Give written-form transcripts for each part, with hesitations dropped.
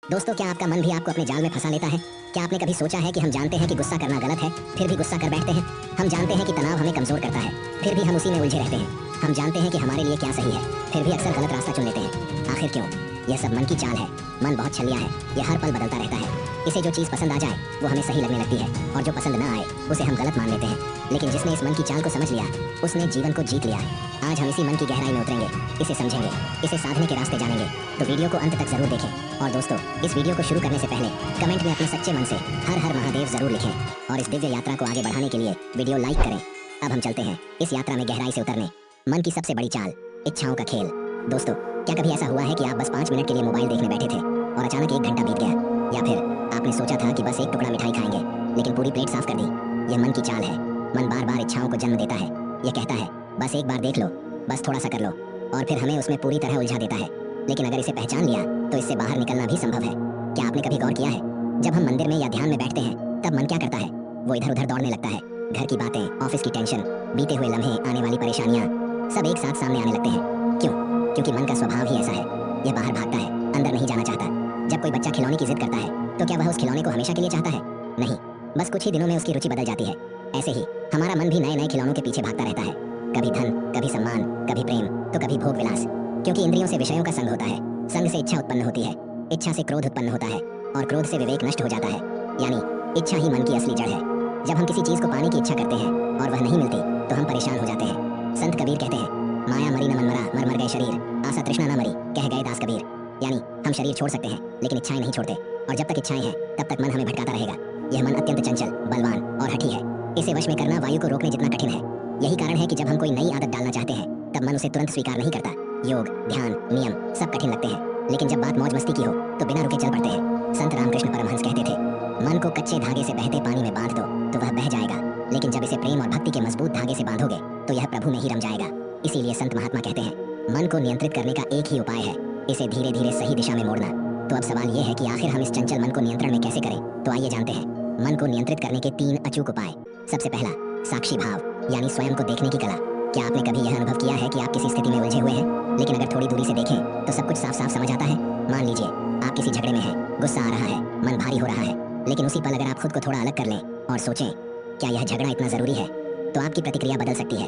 दोस्तों, क्या आपका मन भी आपको अपने जाल में फंसा लेता है? क्या आपने कभी सोचा है कि हम जानते हैं कि गुस्सा करना गलत है, फिर भी गुस्सा कर बैठते हैं? हम जानते हैं कि तनाव हमें कमजोर करता है, फिर भी हम उसी में उलझे रहते हैं। हम जानते हैं कि हमारे लिए क्या सही है, फिर भी अक्सर गलत रास्ता चुन लेते हैं। आखिर क्यों? यह सब मन की चाल है। मन बहुत छलिया है, यह हर पल बदलता रहता है। इसे जो चीज़ पसंद आ जाए वो हमें सही लगने लगती है, और जो पसंद ना आए उसे हम गलत मान लेते हैं। लेकिन जिसने इस मन की चाल को समझ लिया, उसने जीवन को जीत लिया है। आज हम इसी मन की गहराई में उतरेंगे, इसे समझेंगे, इसे साधने के रास्ते जानेंगे। तो वीडियो को अंत तक जरूर देखें। और दोस्तों, इस वीडियो को शुरू करने से पहले कमेंट में अपने सच्चे मन से हर हर महादेव जरूर लिखें, और इस दिव्य यात्रा को आगे बढ़ाने के लिए वीडियो लाइक करें। अब हम चलते हैं इस यात्रा में गहराई से उतरने। मन की सबसे बड़ी चाल, इच्छाओं का खेल। दोस्तों, क्या कभी ऐसा हुआ है कि आप बस 5 मिनट के लिए मोबाइल देखने बैठे थे और अचानक 1 घंटा बीत गया? या फिर आपने सोचा था कि बस एक टुकड़ा मिठाई खाएंगे, लेकिन पूरी प्लेट साफ कर दी? यह मन की चाल है। मन बार बार इच्छाओं को जन्म देता है। यह कहता है, बस एक बार देख लो, बस थोड़ा सा कर लो, और फिर हमें उसमें पूरी तरह उलझा देता है। लेकिन अगर इसे पहचान लिया तो इससे बाहर निकलना भी संभव है। क्या आपने कभी गौर किया है, जब हम मंदिर में या ध्यान में बैठते हैं तब मन क्या करता है? वो इधर उधर दौड़ने लगता है। घर की बातें, ऑफिस की टेंशन, बीते हुए लम्हे, आने वाली परेशानियां, सब एक साथ सामने आने लगते हैं। क्यों? क्योंकि मन का स्वभाव ही ऐसा है। यह बाहर भागता है, अंदर नहीं जाना चाहता। जब कोई बच्चा खिलौने की जिद करता है तो क्या वह उस खिलौने को हमेशा के लिए चाहता है? नहीं, बस कुछ ही दिनों में उसकी रुचि बदल जाती है। ऐसे ही हमारा मन भी नए नए खिलौनों के पीछे भागता रहता है। कभी धन, कभी सम्मान, कभी प्रेम, तो कभी भोग विलास। क्योंकि इंद्रियों से विषयों का संग होता है, संग से इच्छा उत्पन्न होती है, इच्छा से क्रोध उत्पन्न होता है, और क्रोध से विवेक नष्ट हो जाता है। यानी इच्छा ही मन की असली जड़ है। जब हम किसी चीज को पाने की इच्छा करते हैं और वह नहीं मिलती तो हम परेशान हो जाते हैं। संत कबीर कहते हैं, माया मरी न मन मरा, मर मर गए शरीर, आशा तृष्णा न मरी, कह गए दास कबीर। यानी हम शरीर छोड़ सकते हैं लेकिन इच्छाएं नहीं छोड़ते, और जब तक इच्छाएं हैं तब तक मन हमें भटकाता रहेगा। यह मन अत्यंत चंचल, बलवान और हठी है। इसे वश में करना वायु को रोकने जितना कठिन है। यही कारण है कि जब हम कोई नई आदत डालना चाहते हैं तब मन उसे तुरंत स्वीकार नहीं करता। योग, ध्यान, नियम सब कठिन लगते हैं, लेकिन जब बात मौज मस्ती की हो तो बिना रुके चल पड़ते हैं। संत रामकृष्ण परमहंस कहते थे, मन को कच्चे धागे से बहते पानी में बांध दो तो वह बह जाएगा, लेकिन जब इसे प्रेम और भक्ति के मजबूत धागे से बांधोगे तो यह प्रभु में ही रम जाएगा। इसीलिए संत महात्मा कहते हैं, मन को नियंत्रित करने का एक ही उपाय है, इसे धीरे धीरे सही दिशा में मोड़ना। तो अब सवाल यह है कि आखिर हम इस चंचल मन को नियंत्रण में कैसे करें? तो आइए जानते हैं मन को नियंत्रित करने के 3 अचूक उपाय। सबसे पहला, साक्षी भाव, यानी स्वयं को देखने की कला। क्या आपने कभी यह अनुभव किया है कि आप किसी स्थिति में उलझे हुए हैं, लेकिन अगर थोड़ी दूरी से देखें तो सब कुछ साफ साफ समझ आता है? मान लीजिए आप किसी झगड़े में हैं, गुस्सा आ रहा है, मन भारी हो रहा है, लेकिन उसी पल अगर आप खुद को थोड़ा अलग कर लें और सोचें, क्या यह झगड़ा इतना जरूरी है, तो आपकी प्रतिक्रिया बदल सकती है।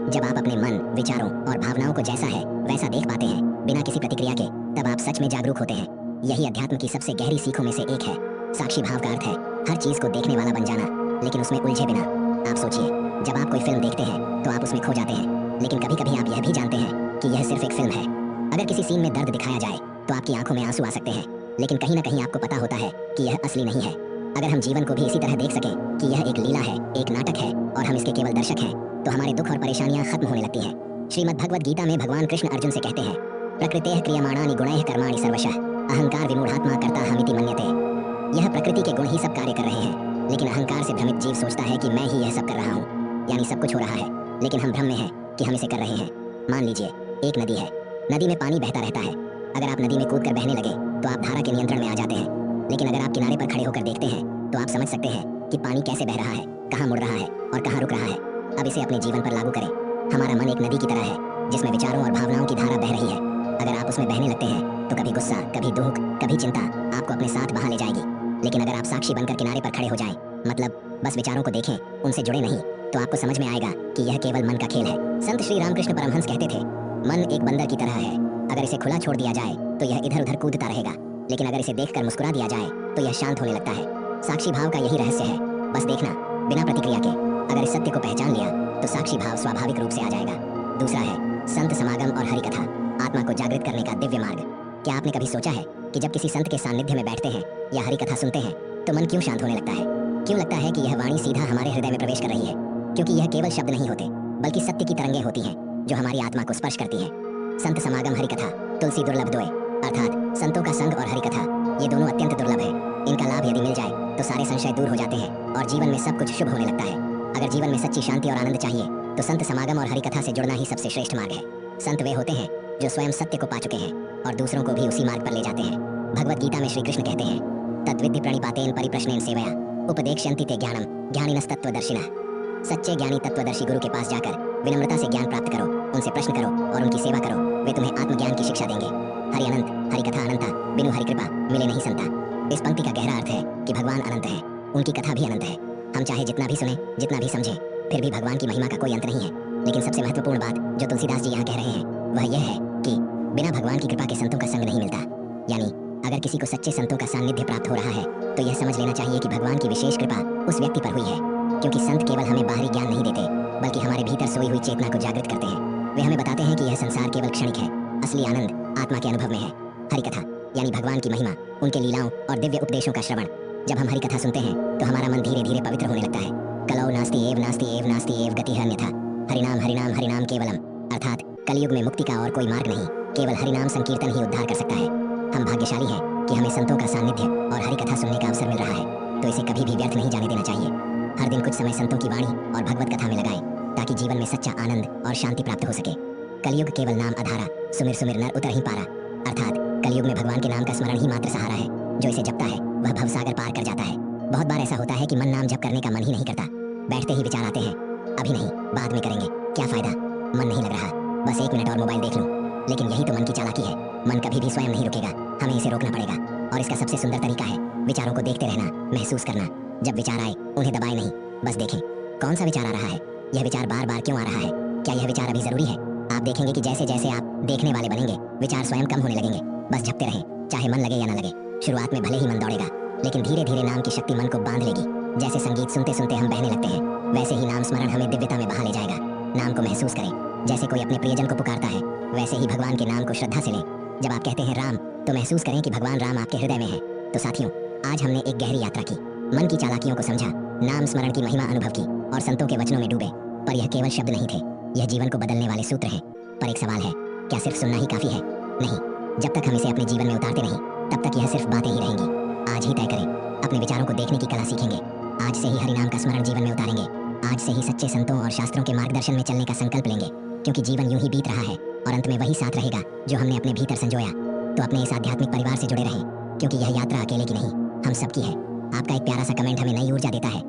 जब आप अपने मन, विचारों और भावनाओं को जैसा है वैसा देख पाते हैं बिना किसी प्रतिक्रिया के, तब आप सच में जागरूक होते हैं। यही अध्यात्म की सबसे गहरी सीखों में से एक है। साक्षी भाव का अर्थ है हर चीज को देखने वाला बन जाना, लेकिन उसमें उलझे बिना। आप सोचिए, जब आप कोई फिल्म देखते हैं तो आप उसमें खो जाते हैं, लेकिन कभी कभी आप यह भी जानते हैं कि यह सिर्फ एक फिल्म है। अगर किसी सीन में दर्द दिखाया जाए तो आपकी आंखों में आंसू आ सकते हैं, लेकिन कहीं ना कहीं आपको पता होता है कि यह असली नहीं है। अगर हम जीवन को भी इसी तरह देख सकें कि यह एक लीला है, एक नाटक है, और हम इसके केवल दर्शक हैं, तो हमारे दुख और परेशानियां खत्म होने लगती हैं। श्रीमद् भगवद गीता में भगवान कृष्ण अर्जुन से कहते हैं, प्रकृतेः क्रियमाणानि गुणैः कर्माणि सर्वशः अहंकार विमूढ़ात्मा कर्ता हमिति मन्यते। यह प्रकृति के गुण ही सब कार्य कर रहे हैं, लेकिन अहंकार से भ्रमित जीव सोचता है कि मैं ही यह सब कर रहा हूँ। यानी सब कुछ हो रहा है, लेकिन हम भ्रम में हैं कि हम इसे कर रहे हैं। मान लीजिए एक नदी है, नदी में पानी बहता रहता है। अगर आप नदी में कूद कर बहने लगे तो आप धारा के नियंत्रण में आ जाते हैं, लेकिन अगर आप किनारे पर खड़े होकर देखते हैं तो आप समझ सकते हैं कि पानी कैसे बह रहा है, कहाँ मुड़ रहा है और कहाँ रुक रहा है। अब इसे अपने जीवन पर लागू करें। हमारा मन एक नदी की तरह है जिसमें विचारों और भावनाओं की धारा बह रही है। अगर आप उसमें बहने लगते हैं तो कभी गुस्सा, कभी दुख, कभी चिंता आपको अपने साथ बहा ले जाएगी। लेकिन अगर आप साक्षी बनकर किनारे पर खड़े हो जाएं, मतलब बस विचारों को देखें, उनसे जुड़े नहीं, तो आपको समझ में आएगा कि यह केवल मन का खेल है। संत श्री रामकृष्ण परमहंस कहते थे, मन एक बंदर की तरह है, अगर इसे खुला छोड़ दिया जाए तो यह इधर उधर कूदता रहेगा, लेकिन अगर इसे देखकर मुस्कुरा दिया जाए तो यह शांत होने लगता है। साक्षी भाव का यही रहस्य है, बस देखना बिना प्रतिक्रिया के। अगर इस सत्य को पहचान लिया तो साक्षी भाव स्वाभाविक रूप से आ जाएगा। दूसरा है संत समागम और हरि कथा, आत्मा को जागृत करने का दिव्य मार्ग। क्या आपने कभी सोचा है कि जब किसी संत के सानिध्य में बैठते हैं या हरि कथा सुनते हैं तो मन क्यों शांत होने लगता है? क्यों लगता है कि यह वाणी सीधा हमारे हृदय में प्रवेश कर रही है? क्योंकि यह केवल शब्द नहीं होते, बल्कि सत्य की तरंगें होती हैं जो हमारी आत्मा को स्पर्श करती हैं। संत समागम हरि कथा तुलसी दुर्लभ दोय, अर्थात संतों का संग और हरि कथा ये दोनों अत्यंत दुर्लभ है। इनका लाभ यदि मिल जाए तो सारे संशय दूर हो जाते हैं और जीवन में सब कुछ शुभ होने लगता है। अगर जीवन में सच्ची शांति और आनंद चाहिए तो संत समागम और हरि कथा से जुड़ना ही सबसे श्रेष्ठ मार्ग है। संत वे होते हैं जो स्वयं सत्य को पा चुके हैं और दूसरों को भी उसी मार्ग पर ले जाते हैं। भगवद गीता में श्री कृष्ण कहते हैं, तद्विद्धि प्रणिपातेन परिप्रश्नेन सेवया उपदेक्ष्यन्ति ते ज्ञानम ज्ञानिनस्तत्त्वदर्शिनः। सच्चे ज्ञानी तत्वदर्शी गुरु के पास जाकर विनम्रता से ज्ञान प्राप्त करो, उनसे प्रश्न करो और उनकी सेवा करो, वे तुम्हें आत्मज्ञान की शिक्षा देंगे। हरि अनंत, हरि कथा अनंता, बिनु हरि कृपा मिले नहीं संता। इस पंक्ति का गहरा अर्थ है कि भगवान अनंत है, उनकी कथा भी अनंत है। हम चाहे जितना भी सुने, जितना भी समझें, फिर भी भगवान की महिमा का कोई अंत नहीं है। लेकिन सबसे महत्वपूर्ण बात जो तुलसीदास जी यहाँ कह रहे हैं वह यह है कि बिना भगवान की कृपा के संतों का संग नहीं मिलता। यानी अगर किसी को सच्चे संतों का सानिध्य प्राप्त हो रहा है तो यह समझ लेना चाहिए कि भगवान की विशेष कृपा उस व्यक्ति पर हुई है। क्योंकि संत केवल हमें बाहरी ज्ञान नहीं देते, बल्कि हमारे भीतर सोई हुई चेतना को जागृत करते हैं। वे हमें बताते हैं कि यह संसार केवल क्षणिक है, असली आनंद आत्मा के अनुभव में है। हरि कथा यानी भगवान की महिमा, उनके लीलाओं और दिव्य उपदेशों का श्रवण। जब हम हरि कथा सुनते हैं तो हमारा मन धीरे धीरे पवित्र होने लगता है। कलौ नास्ति एव नास्ति एव नास्ति एव गति अन्यथा। हरिनाम हरिनाम हरिनाम केवलम, अर्थात कलयुग में मुक्ति का और कोई मार्ग नहीं, केवल हरिनाम संकीर्तन ही उद्धार कर सकता है। हम भाग्यशाली हैं कि हमें संतों का सानिध्य और हरि कथा सुनने का अवसर मिल रहा है, तो इसे कभी भी व्यर्थ नहीं जाने देना चाहिए। हर दिन कुछ समय संतों की वाणी और भगवत कथा में लगाएं, ताकि जीवन में सच्चा आनंद और शांति प्राप्त हो सके। कलयुग केवल नाम आधारा, सुमिर सुमिर नर उतर ही पारा। अर्थात कलयुग में भगवान के नाम का स्मरण ही मात्र सहारा है। जो इसे जपता है वह भवसागर पार कर जाता है। बहुत बार ऐसा होता है कि मन नाम जप करने का मन ही नहीं करता, बैठते ही विचार आते हैं, अभी नहीं बाद में करेंगे, क्या फायदा, मन नहीं लग रहा, बस 1 मिनट और मोबाइल देख लूं। लेकिन यही तो मन की चालाकी है। मन कभी भी स्वयं नहीं रुकेगा, हमें इसे रोकना पड़ेगा। और इसका सबसे सुंदर तरीका है विचारों को देखते रहना, महसूस करना। जब विचार आए उन्हें दबाए नहीं, बस देखें कौन सा विचार आ रहा है, यह विचार बार बार क्यों आ रहा है, क्या यह विचार अभी जरूरी है। आप देखेंगे कि जैसे जैसे आप देखने वाले बनेंगे विचार स्वयं कम होने लगेंगे। बस जपते रहें, चाहे मन लगे या न लगे। शुरुआत में भले ही मन दौड़ेगा, लेकिन धीरे धीरे नाम की शक्ति मन को बांध लेगी। जैसे संगीत सुनते सुनते हम बहने लगते हैं, वैसे ही नाम स्मरण हमें दिव्यता में बहा ले जाएगा। नाम को महसूस करें, जैसे कोई अपने प्रियजन को पुकारता है, वैसे ही भगवान के नाम को श्रद्धा से लें। जब आप कहते हैं राम, तो महसूस करें कि भगवान राम आपके हृदय में है। तो साथियों, आज हमने एक गहरी यात्रा की, मन की चालाकियों को समझा, नाम स्मरण की महिमा अनुभव की और संतों के वचनों में डूबे। पर यह केवल शब्द नहीं थे, यह जीवन को बदलने वाले सूत्र हैं। पर एक सवाल है, क्या सिर्फ सुनना ही काफी है? नहीं, जब तक हम इसे अपने जीवन में उतारते नहीं, तब तक यह सिर्फ बातें ही रहेंगी। आज ही तय करें, अपने विचारों को देखने की कला सीखेंगे। आज से ही हरिनाम का स्मरण जीवन में उतारेंगे। आज से ही सच्चे संतों और शास्त्रों के मार्गदर्शन में चलने का संकल्प लेंगे। क्योंकि जीवन यूं ही बीत रहा है और अंत में वही साथ रहेगा जो हमने अपने भीतर संजोया। तो अपने इस आध्यात्मिक परिवार से जुड़े रहें, क्योंकि यह यात्रा अकेले की नहीं, हम सबकी है। आपका एक प्यारा सा कमेंट हमें नई ऊर्जा देता है।